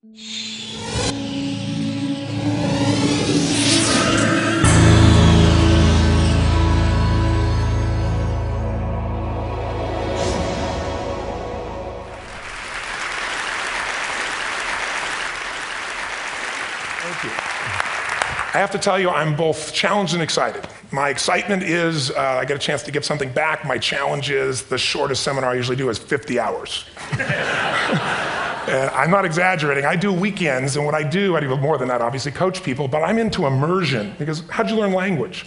I have to tell you, I'm both challenged and excited. My excitement is I get a chance to give something back. My challenge is the shortest seminar I usually do is 50 hours. And I'm not exaggerating. I do weekends, and what I do more than that, obviously, coach people, but I'm into immersion, because how'd you learn language?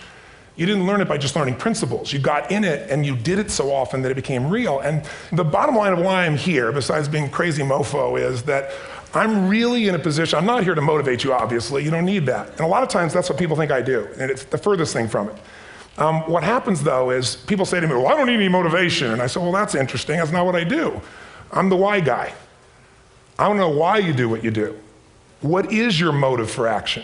You didn't learn it by just learning principles. You got in it, and you did it so often that it became real. And the bottom line of why I'm here, besides being crazy mofo, is that I'm really in a position, I'm not here to motivate you, obviously, you don't need that. And a lot of times that's what people think I do, and it's the furthest thing from it. What happens though is people say to me, well, I don't need any motivation. And I say, well, that's interesting, that's not what I do. I'm the why guy. I want to know why you do what you do. What is your motive for action?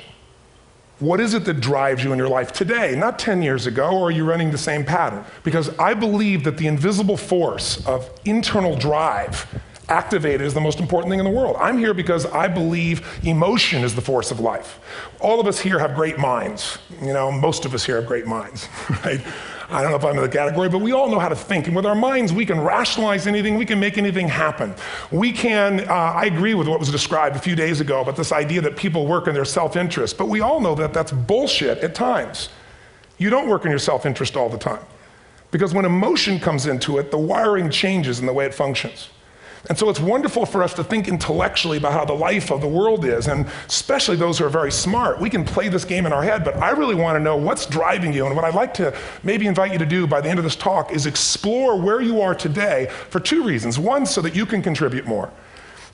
What is it that drives you in your life today, not 10 years ago, or are you running the same pattern? Because I believe that the invisible force of internal drive activated is the most important thing in the world. I'm here because I believe emotion is the force of life. All of us here have great minds. You know, most of us here have great minds, right? I don't know if I'm in the category, but we all know how to think. And with our minds, we can rationalize anything. We can make anything happen. We can, I agree with what was described a few days ago about this idea that people work in their self-interest. But we all know that that's bullshit at times. You don't work in your self-interest all the time. Because when emotion comes into it, the wiring changes in the way it functions. And so it's wonderful for us to think intellectually about how the life of the world is, and especially those who are very smart. We can play this game in our head, but I really want to know what's driving you. And what I'd like to maybe invite you to do by the end of this talk is explore where you are today for two reasons. One, so that you can contribute more.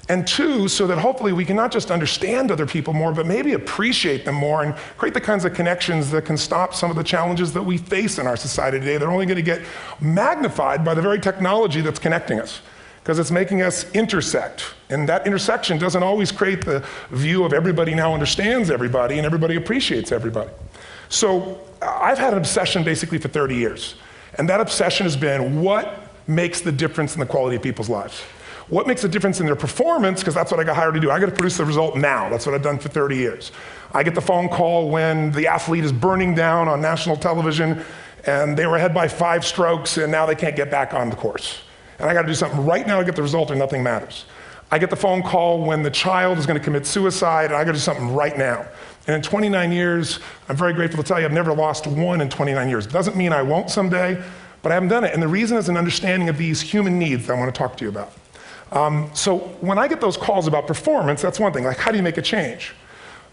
And two, so that hopefully we can not just understand other people more, but maybe appreciate them more and create the kinds of connections that can stop some of the challenges that we face in our society today. They're only going to get magnified by the very technology that's connecting us, because it's making us intersect. And that intersection doesn't always create the view of everybody now understands everybody and everybody appreciates everybody. So I've had an obsession basically for 30 years. And that obsession has been what makes the difference in the quality of people's lives? What makes a difference in their performance? Because that's what I got hired to do. I got to produce the result now. That's what I've done for 30 years. I get the phone call when the athlete is burning down on national television and they were ahead by 5 strokes and now they can't get back on the course. And I got to do something right now to get the result or nothing matters. I get the phone call when the child is going to commit suicide, and I got to do something right now. And in 29 years, I'm very grateful to tell you I've never lost one in 29 years. It doesn't mean I won't someday, but I haven't done it. And the reason is an understanding of these human needs that I want to talk to you about. So when I get those calls about performance, that's one thing, like how do you make a change?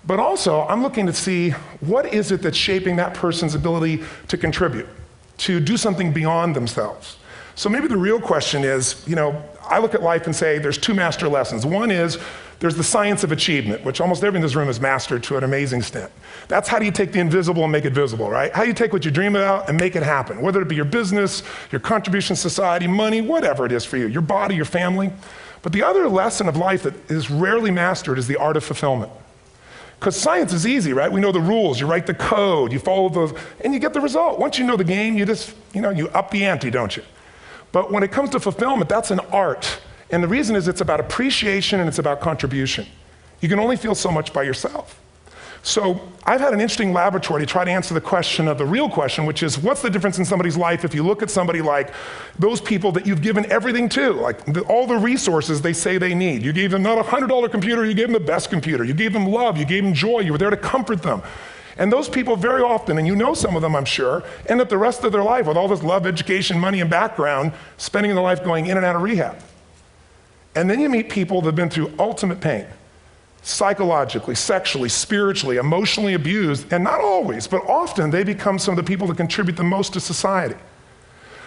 But also, I'm looking to see what is it that's shaping that person's ability to contribute, to do something beyond themselves. So maybe the real question is, you know, I look at life and say there's 2 master lessons. One is there's the science of achievement, which almost everyone in this room has mastered to an amazing extent. That's how do you take the invisible and make it visible, right? How do you take what you dream about and make it happen, whether it be your business, your contribution to society, money, whatever it is for you, your body, your family. But the other lesson of life that is rarely mastered is the art of fulfillment. Because science is easy, right? We know the rules, you write the code, you follow those, and you get the result. Once you know the game, you just, you know, you up the ante, don't you? But when it comes to fulfillment, that's an art. And the reason is it's about appreciation and it's about contribution. You can only feel so much by yourself. So I've had an interesting laboratory to try to answer the question of the real question, which is what's the difference in somebody's life if you look at somebody like those people that you've given everything to, like all the resources they say they need. You gave them not a $100 computer, you gave them the best computer. You gave them love, you gave them joy, you were there to comfort them. And those people very often, and you know some of them I'm sure, end up the rest of their life with all this love, education, money, and background, spending their life going in and out of rehab. And then you meet people that have been through ultimate pain, psychologically, sexually, spiritually, emotionally abused, and not always, but often they become some of the people that contribute the most to society.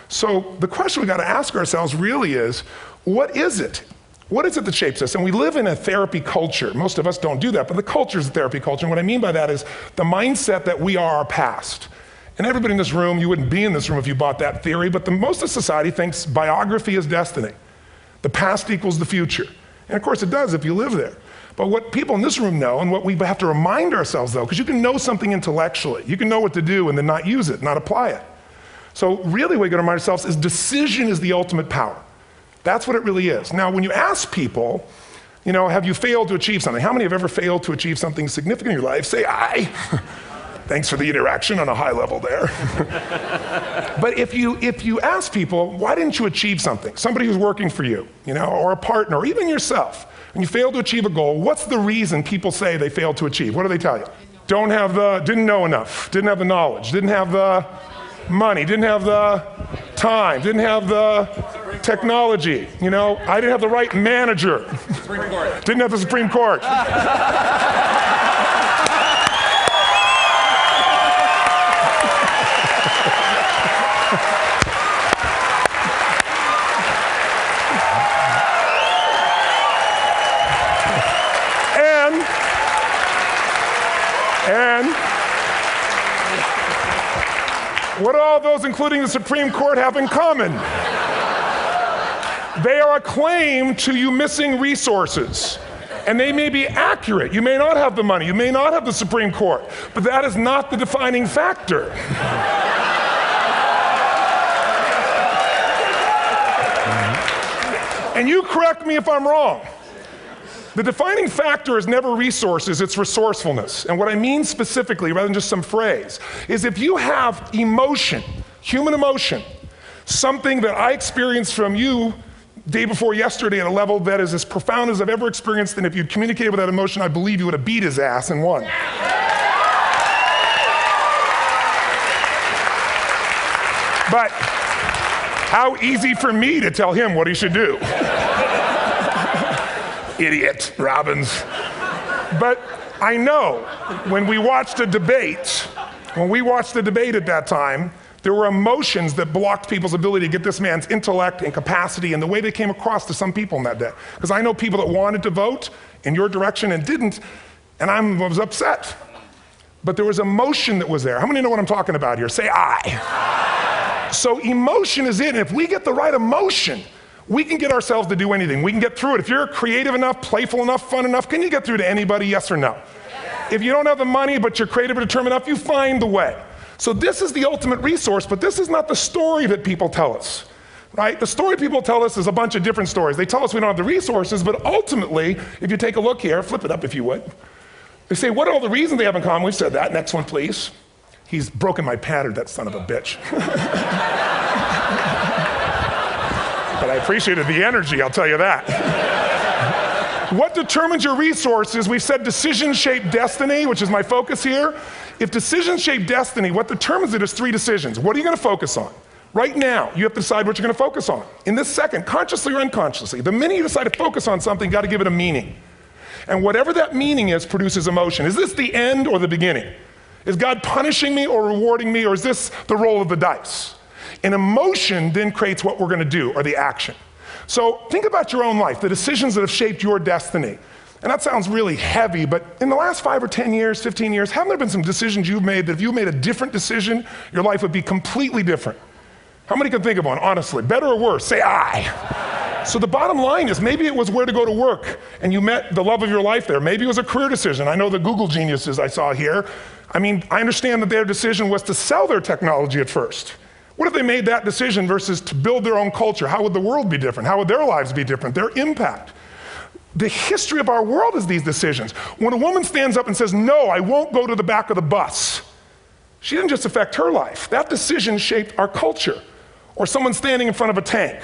So the question we got to ask ourselves really is, what is it? What is it that shapes us? And we live in a therapy culture. Most of us don't do that, but the culture is a therapy culture. And what I mean by that is the mindset that we are our past. And everybody in this room, you wouldn't be in this room if you bought that theory, but most of society thinks biography is destiny. The past equals the future. And of course it does if you live there. But what people in this room know, and what we have to remind ourselves though, because you can know something intellectually, you can know what to do and then not use it, not apply it. So really what we got to remind ourselves is decision is the ultimate power. That's what it really is. Now, when you ask people, Have you failed to achieve something? How many have ever failed to achieve something significant in your life? Say aye. Thanks for the interaction on a high level there. But if you ask people, why didn't you achieve something? Somebody who's working for you, or a partner, or even yourself, and you failed to achieve a goal, what's the reason people say they failed to achieve? What do they tell you? Didn't know enough, didn't have the knowledge, didn't have the money, didn't have the time, didn't have the technology, I didn't have the right manager. Supreme Court. Didn't have the Supreme Court. And what do all those, including the Supreme Court, have in common? They are a claim to you missing resources. And they may be accurate. You may not have the money. You may not have the Supreme Court. But that is not the defining factor. And you correct me if I'm wrong. The defining factor is never resources, it's resourcefulness. And what I mean specifically, rather than just some phrase, is if you have emotion, human emotion, something that I experienced from you day before yesterday at a level that is as profound as I've ever experienced, and if you'd communicated with that emotion, I believe you would have beat his ass and won. But how easy for me to tell him what he should do. Idiot, Robbins. But I know when we watched a debate, at that time, there were emotions that blocked people's ability to get this man's intellect and capacity and the way they came across to some people in that day. Because I know people that wanted to vote in your direction and didn't, and I was upset. But there was emotion that was there. How many know what I'm talking about here? Say aye. So emotion is it, and if we get the right emotion, we can get ourselves to do anything. We can get through it. If you're creative enough, playful enough, fun enough, can you get through to anybody, yes or no? If you don't have the money, but you're creative and determined enough, you find the way. So this is the ultimate resource, but this is not the story that people tell us, right? The story people tell us is a bunch of different stories. They tell us we don't have the resources, but ultimately, if you take a look here, flip it up if you would. They say, what are all the reasons they have in common? We've said that. Next one, please. He's broken my pattern, that son of a bitch. But I appreciated the energy, I'll tell you that. What determines your resources? We've said decisions shape destiny, which is my focus here. If decisions shape destiny, what determines it is 3 decisions. What are you going to focus on? Right now, you have to decide what you're going to focus on. In this second, consciously or unconsciously, the minute you decide to focus on something, you got to give it a meaning. And whatever that meaning is produces emotion. Is this the end or the beginning? Is God punishing me or rewarding me, or is this the roll of the dice? And emotion then creates what we're going to do, or the action. So think about your own life, the decisions that have shaped your destiny. And that sounds really heavy, but in the last 5 or 10 years, 15 years, haven't there been some decisions you've made that if you made a different decision, your life would be completely different? How many can think of one, honestly? Better or worse? Say aye. So the bottom line is maybe it was where to go to work and you met the love of your life there. Maybe it was a career decision. I know the Google geniuses I saw here. I understand that their decision was to sell their technology at first. What if they made that decision versus to build their own culture? How would the world be different? How would their lives be different? Their impact. The history of our world is these decisions. When a woman stands up and says, no, I won't go to the back of the bus, she didn't just affect her life. That decision shaped our culture. Or someone standing in front of a tank.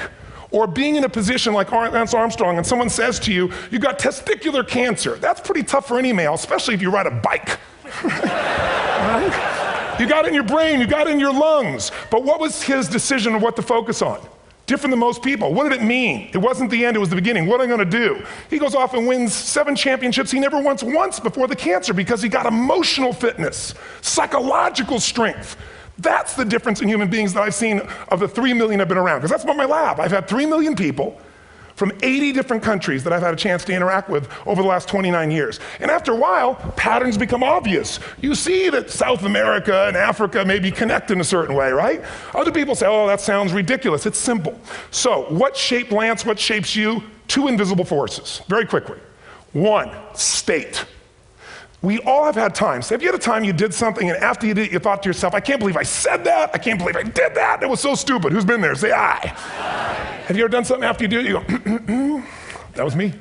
Or being in a position like Lance Armstrong and someone says to you, you got testicular cancer. That's pretty tough for any male, especially if you ride a bike. Right? You got it in your brain, you got it in your lungs. But what was his decision of what to focus on? Different than most people. What did it mean? It wasn't the end, it was the beginning. What am I gonna do? He goes off and wins 7 championships he never won once before the cancer because he got emotional fitness, psychological strength. That's the difference in human beings that I've seen of the 3 million I've been around. Because that's about my lab. I've had 3 million people from 80 different countries that I've had a chance to interact with over the last 29 years. And after a while, patterns become obvious. You see that South America and Africa maybe connect in a certain way, right? Other people say, oh, that sounds ridiculous. It's simple. So what shaped Lance, what shapes you? 2 invisible forces, very quickly. 1, state. We all have had times. Have you had a time you did something and after you did it, you thought to yourself, I can't believe I said that. I can't believe I did that. That was so stupid. Who's been there? Say aye. Have you ever done something after you do it, you go, that was me.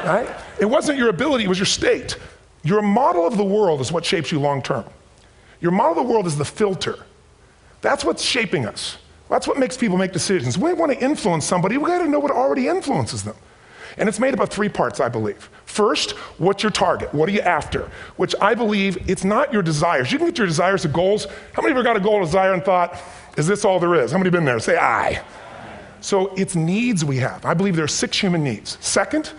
right? It wasn't your ability, it was your state. Your model of the world is what shapes you long term. Your model of the world is the filter. That's what's shaping us. That's what makes people make decisions. We want to influence somebody, we gotta know what already influences them. And it's made up of 3 parts, I believe. First, what's your target? What are you after? Which I believe, it's not your desires. You can get your desires to goals. How many of you got a goal or desire and thought, is this all there is? How many have been there? Say aye. So it's needs we have. I believe there are 6 human needs. Second,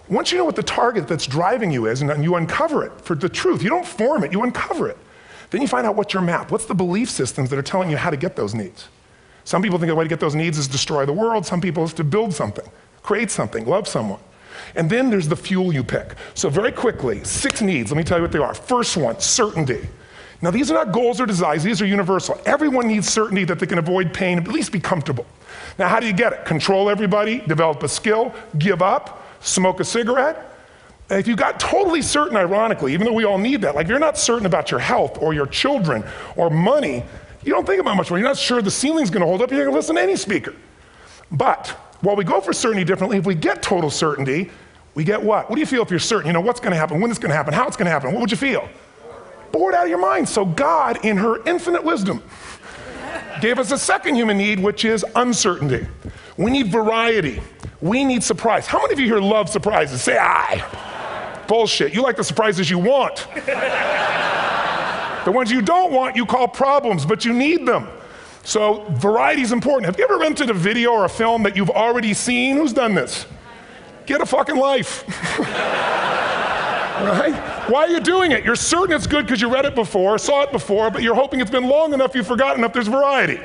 once you know what the target that's driving you is, and you uncover it for the truth, you don't form it, you uncover it. Then you find out what's your map. What's the belief systems that are telling you how to get those needs? Some people think the way to get those needs is destroy the world. Some people is to build something. Create something, love someone. And then there's the fuel you pick. So very quickly, 6 needs, let me tell you what they are. First one, certainty. Now these are not goals or desires, these are universal. Everyone needs certainty that they can avoid pain, at least be comfortable. Now how do you get it? Control everybody, develop a skill, give up, smoke a cigarette. If you got totally certain, ironically, even though we all need that, like if you're not certain about your health or your children or money, you don't think about much more. You're not sure the ceiling's gonna hold up, you're gonna listen to any speaker. But while we go for certainty differently, if we get total certainty, we get what? What do you feel if you're certain? You know what's gonna happen, when it's gonna happen, how it's gonna happen, what would you feel? Bored out of your mind. So God, in her infinite wisdom, gave us a second human need, which is uncertainty. We need variety. We need surprise. How many of you here love surprises? Say aye. Bullshit. You like the surprises you want. The ones you don't want, you call problems, but you need them. So variety is important. Have you ever rented a video or a film that you've already seen? Who's done this? Get a fucking life. Right? Why are you doing it? You're certain it's good because you read it before, saw it before, but you're hoping it's been long enough you've forgotten enough there's variety.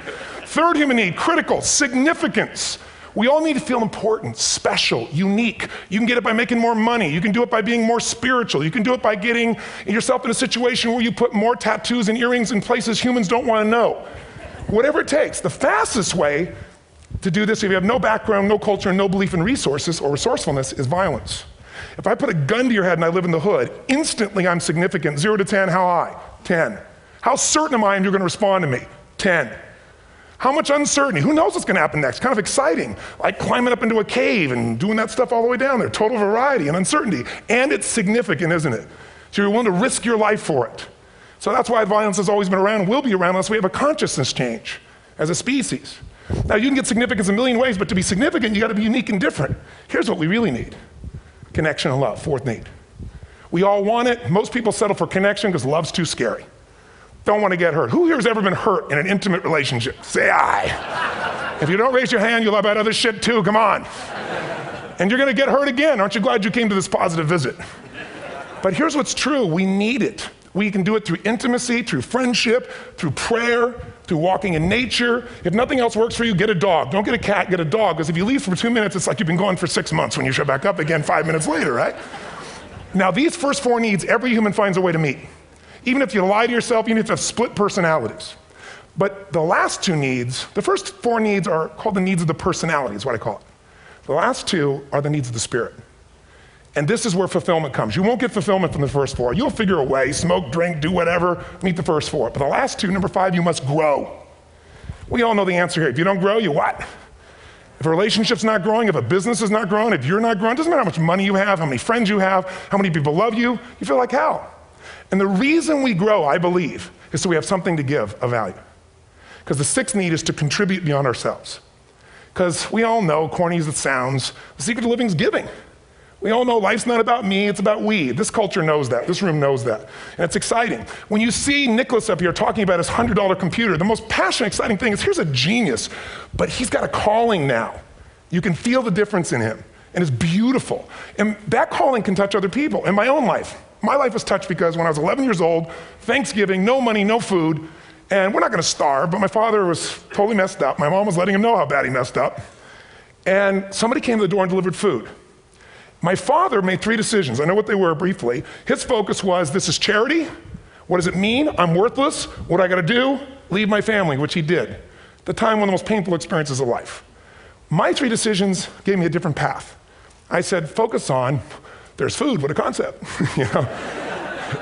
Third human need, critical, significance. We all need to feel important, special, unique. You can get it by making more money. You can do it by being more spiritual. You can do it by getting yourself in a situation where you put more tattoos and earrings in places humans don't want to know. Whatever it takes. The fastest way to do this, if you have no background, no culture, and no belief in resources or resourcefulness, is violence. If I put a gun to your head and I live in the hood, instantly I'm significant. 0 to 10, how high? 10. How certain am I you're going to respond to me? 10. How much uncertainty? Who knows what's going to happen next? Kind of exciting, like climbing up into a cave and doing that stuff all the way down there. Total variety and uncertainty. And it's significant, isn't it? So you're willing to risk your life for it. So that's why violence has always been around and will be around unless we have a consciousness change as a species. Now you can get significance a million ways, but to be significant, you got to be unique and different. Here's what we really need. Connection and love, fourth need. We all want it. Most people settle for connection because love's too scary. Don't want to get hurt. Who here has ever been hurt in an intimate relationship? Say aye. If you don't raise your hand, you'll have about other shit too, come on. And you're going to get hurt again. Aren't you glad you came to this positive visit? But here's what's true, we need it. We can do it through intimacy, through friendship, through prayer, through walking in nature. If nothing else works for you, get a dog. Don't get a cat, get a dog, because if you leave for 2 minutes, it's like you've been gone for 6 months when you show back up again 5 minutes later, right? Now these first 4 needs, every human finds a way to meet. Even if you lie to yourself, even if you have split personalities. But the last 2 needs, the first 4 needs are called the needs of the personality, is what I call it. The last 2 are the needs of the spirit. And this is where fulfillment comes. You won't get fulfillment from the first 4. You'll figure a way, smoke, drink, do whatever, meet the first 4. But the last 2, number 5, you must grow. We all know the answer here. If you don't grow, you what? If a relationship's not growing, if a business is not growing, if you're not growing, it doesn't matter how much money you have, how many friends you have, how many people love you, you feel like hell. And the reason we grow, I believe, is so we have something to give of value. Because the 6th need is to contribute beyond ourselves. Because we all know, corny as it sounds, the secret to living is giving. We all know life's not about me, it's about we. This culture knows that, this room knows that. And it's exciting. When you see Nicholas up here talking about his $100 computer, the most passionate, exciting thing is here's a genius, but he's got a calling now. You can feel the difference in him, and it's beautiful. And that calling can touch other people. In my own life, my life was touched because when I was 11 years old, Thanksgiving, no money, no food, and we're not gonna starve, but my father was totally messed up. My mom was letting him know how bad he messed up. And somebody came to the door and delivered food. My father made 3 decisions. I know what they were briefly. His focus was, this is charity. What does it mean? I'm worthless. What do I gotta do? Leave my family, which he did. The time, one of the most painful experiences of life. My 3 decisions gave me a different path. I said, focus on, there's food, what a concept. You know?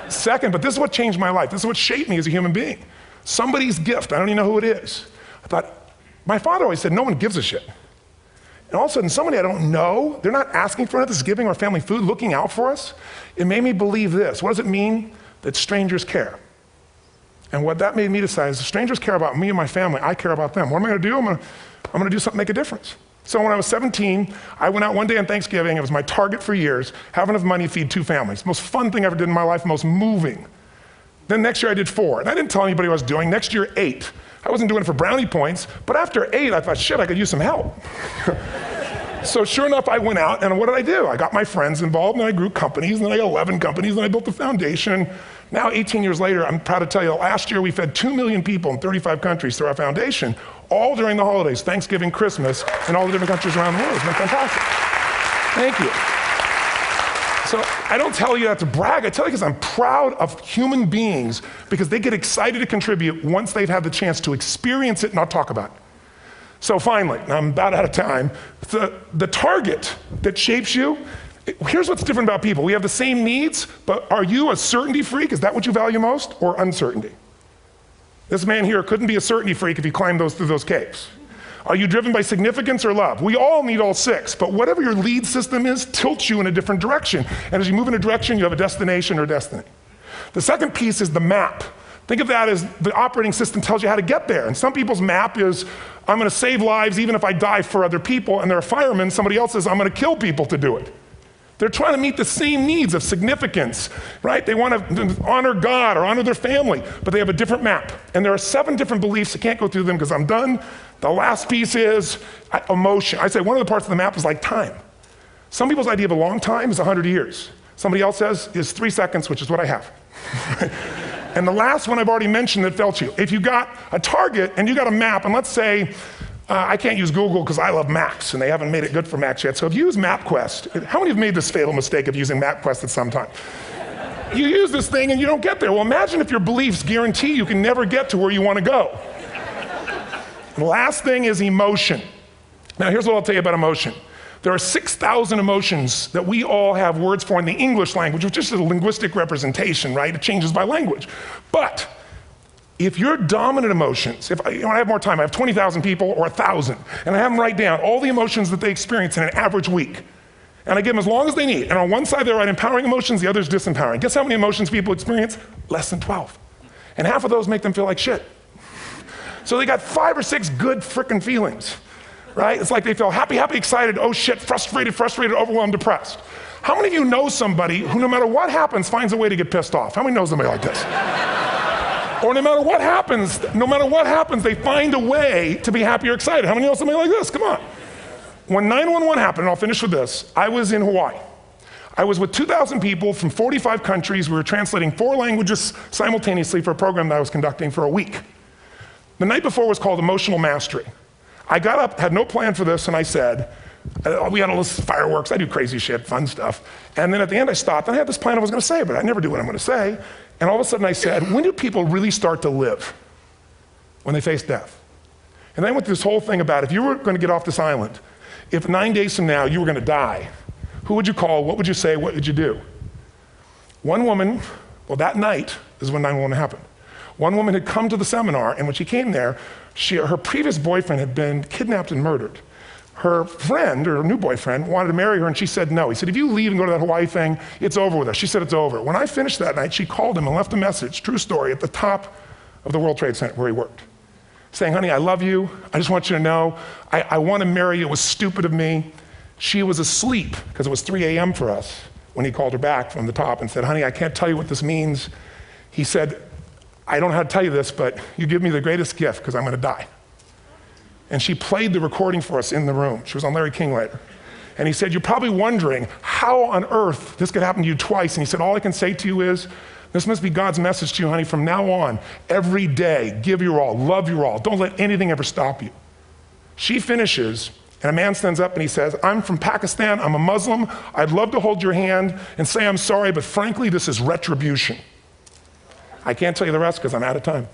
Second, but this is what changed my life. This is what shaped me as a human being. Somebody's gift, I don't even know who it is. I thought, my father always said, no one gives a shit. And all of a sudden, somebody I don't know, they're not asking for it, this is giving our family food, looking out for us. It made me believe this. What does it mean? That strangers care. And what that made me decide is if strangers care about me and my family, I care about them. What am I gonna do? I'm gonna do something to make a difference. So when I was 17, I went out one day on Thanksgiving. It was my target for years, have enough money to feed 2 families. Most fun thing I ever did in my life, most moving. Then next year I did 4, and I didn't tell anybody what I was doing. Next year, 8. I wasn't doing it for brownie points, but after 8, I thought, shit, I could use some help. So sure enough, I went out, and what did I do? I got my friends involved, and I grew companies, and then I got 11 companies, and I built a foundation. Now, 18 years later, I'm proud to tell you, last year we fed 2 million people in 35 countries through our foundation, all during the holidays, Thanksgiving, Christmas, in all the different countries around the world. It's been fantastic. Thank you. So I don't tell you that to brag, I tell you because I'm proud of human beings because they get excited to contribute once they've had the chance to experience it, not talk about it. So finally, I'm about out of time, the target that shapes you, here's what's different about people. We have the same needs, but are you a certainty freak? Is that what you value most, or uncertainty? This man here couldn't be a certainty freak if he climbed through those caves. Are you driven by significance or love? We all need all 6, but whatever your lead system is tilts you in a different direction. And as you move in a direction, you have a destination or destiny. The second piece is the map. Think of that as the operating system tells you how to get there. And some people's map is, I'm gonna save lives even if I die for other people, and they're a fireman. Somebody else says, I'm gonna kill people to do it. They're trying to meet the same needs of significance, right? They want to honor God or honor their family, but they have a different map. And there are 7 different beliefs. I can't go through them because I'm done. The last piece is emotion. I say one of the parts of the map is like time. Some people's idea of a long time is 100 years. Somebody else says is 3 seconds, which is what I have. And the last one I've already mentioned that felt you. If you got a target and you got a map, and let's say, I can't use Google because I love maps, and they haven't made it good for Macs yet. So if you use MapQuest, how many have made this fatal mistake of using MapQuest at some time? You use this thing and you don't get there. Well, imagine if your beliefs guarantee you can never get to where you want to go. The last thing is emotion. Now here's what I'll tell you about emotion. There are 6,000 emotions that we all have words for in the English language, which is just a linguistic representation, right? It changes by language. But if your dominant emotions, if I have more time, I have 20,000 people or 1,000, and I have them write down all the emotions that they experience in an average week. And I give them as long as they need. And on one side, they write empowering emotions, the other is disempowering. Guess how many emotions people experience? Less than 12. And half of those make them feel like shit. So they got 5 or 6 good frickin' feelings, right? It's like they feel happy, happy, excited, oh shit, frustrated, overwhelmed, depressed. How many of you know somebody who no matter what happens finds a way to get pissed off? How many know somebody like this? Or no matter what happens, they find a way to be happy or excited. How many know somebody like this? Come on. When 9/11 happened, and I'll finish with this, I was in Hawaii. I was with 2,000 people from 45 countries. We were translating 4 languages simultaneously for a program that I was conducting for a week. The night before was called Emotional Mastery. I got up, had no plan for this, and I said, we had all this fireworks, I do crazy shit, fun stuff. And then at the end I stopped, and I had this plan I was gonna say, but I never do what I'm gonna say. And all of a sudden I said, when do people really start to live? When they face death. And then I went through this whole thing about if you were gonna get off this island, if 9 days from now you were gonna die, who would you call, what would you say, what would you do? One woman, well that night is when 9/11 happened. One woman had come to the seminar, and when she came there, her previous boyfriend had been kidnapped and murdered. Her friend, or her new boyfriend, wanted to marry her, and she said no. He said, if you leave and go to that Hawaii thing, it's over with us. She said it's over. When I finished that night, she called him and left a message, true story, at the top of the World Trade Center where he worked, saying, honey, I love you. I just want you to know, I want to marry you. It was stupid of me. She was asleep, because it was 3 a.m. for us, when he called her back from the top and said, honey, I can't tell you what this means. He said, I don't know how to tell you this, but you give me the greatest gift, because I'm going to die. And she played the recording for us in the room. She was on Larry King later. And he said, you're probably wondering how on earth this could happen to you twice. And he said, all I can say to you is, this must be God's message to you, honey. From now on, every day, give your all, love your all. Don't let anything ever stop you. She finishes, and a man stands up and he says, I'm from Pakistan, I'm a Muslim. I'd love to hold your hand and say I'm sorry, but frankly, this is retribution. I can't tell you the rest because I'm out of time.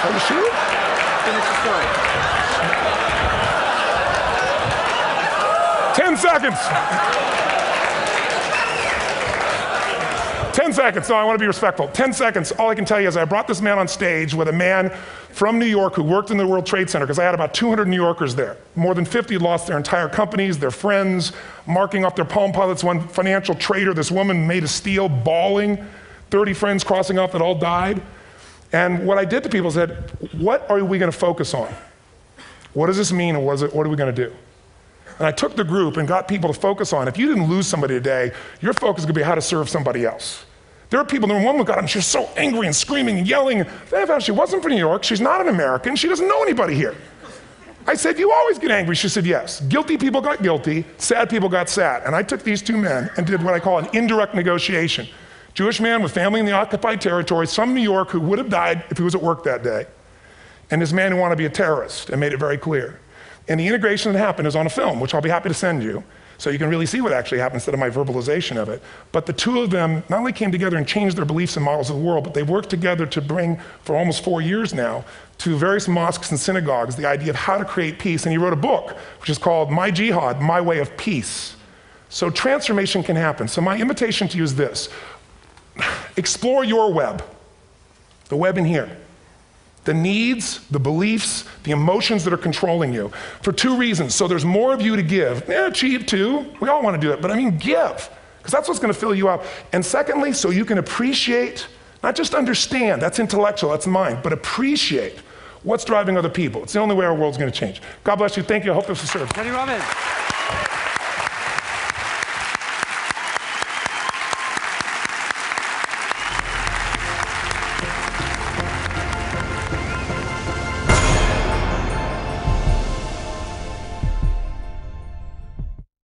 Are you sure? Finish the story. 10 seconds. 10 seconds, no, I want to be respectful. 10 seconds, all I can tell you is I brought this man on stage with a man from New York who worked in the World Trade Center, because I had about 200 New Yorkers there. More than 50 lost their entire companies, their friends, marking off their Palm Pilots. One financial trader, this woman made of steel, bawling, 30 friends crossing off that all died. And what I did to people is said, what are we going to focus on? What does this mean, and what are we going to do? And I took the group and got people to focus on, if you didn't lose somebody today, your focus is going to be how to serve somebody else. There are people, the woman got up, she was so angry and screaming and yelling. And then I found she wasn't from New York, she's not an American, she doesn't know anybody here. I said, you always get angry? She said, yes. Guilty people got guilty, sad people got sad. And I took these two men and did what I call an indirect negotiation. Jewish man with family in the occupied territories from New York who would have died if he was at work that day. And this man who wanted to be a terrorist, and made it very clear. And the integration that happened is on a film, which I'll be happy to send you, so you can really see what actually happened instead of my verbalization of it. But the two of them not only came together and changed their beliefs and models of the world, but they've worked together to bring, for almost 4 years now, to various mosques and synagogues, the idea of how to create peace. And he wrote a book, which is called My Jihad, My Way of Peace. So transformation can happen. So my invitation to you is this. Explore your web, the web in here. The needs, the beliefs, the emotions that are controlling you, for two reasons. So there's more of you to give. Achieve too, we all want to do it, but I mean give, because that's what's going to fill you up. And secondly, so you can appreciate, not just understand, that's intellectual, that's mind, but appreciate what's driving other people. It's the only way our world's going to change. God bless you, thank you, I hope this was served. Tony Robbins.